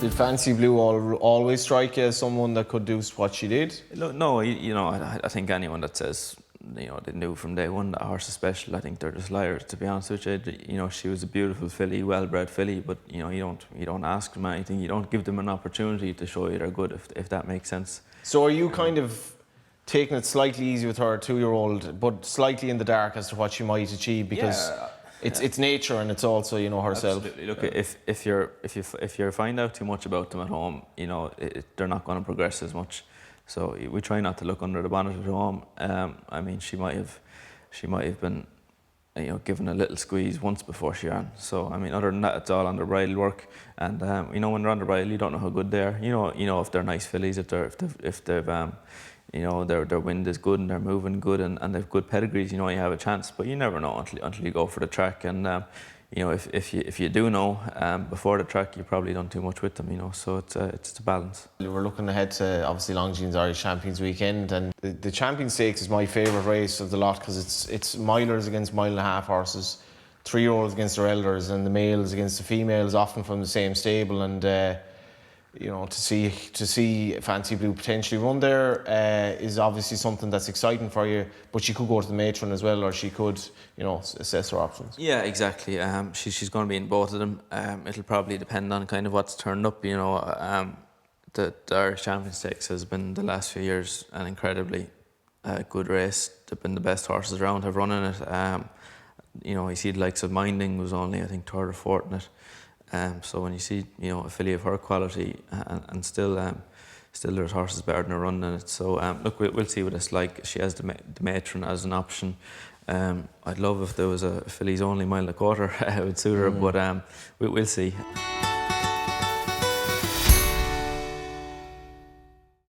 Did Fancy Blue always strike you as someone that could do what she did? No, I think anyone that says, they knew from day one that horse is special, I think they're just liars, to be honest with you. She was a beautiful filly, well-bred filly, but you don't ask them anything, you don't give them an opportunity to show you they're good, if that makes sense. So are you kind of taking it slightly easy with her 2-year-old, but slightly in the dark as to what she might achieve, because it's nature and it's also herself. Absolutely. Look, if you find out too much about them at home, they're not going to progress as much. So we try not to look under the bonnet at home. I mean, she might have been, given a little squeeze once before she ran. So I mean, other than that, it's all under bridle work. And when they're under bridle, you don't know how good they are. If they're nice fillies, if they've their wind is good and they're moving good and they've good pedigrees, you have a chance. But you never know until you go for the track. And if you do know before the track, you probably don't do much with them. So it's a balance. We're looking ahead to obviously Longines Irish Champions weekend, and the Champion Stakes is my favourite race of the lot, because it's milers against mile-and-a-half horses, 3-year-olds against their elders, and the males against the females, often from the same stable. And to see Fancy Blue potentially run there is obviously something that's exciting for you. But she could go to the matron as well, or she could, assess her options. Yeah, exactly. She's going to be in both of them. It'll probably depend on kind of what's turned up. The Irish Champion Stakes has been the last few years an incredibly good race. They've been the best horses around have run in it. You see the likes of Minding was only, I think, third or fourth in it. So when you see a filly of her quality and still there's horses better than her running in it. So look, we'll see what it's like. She has the matron as an option. I'd love if there was a fillies only mile and a quarter. It would suit her, but we'll see.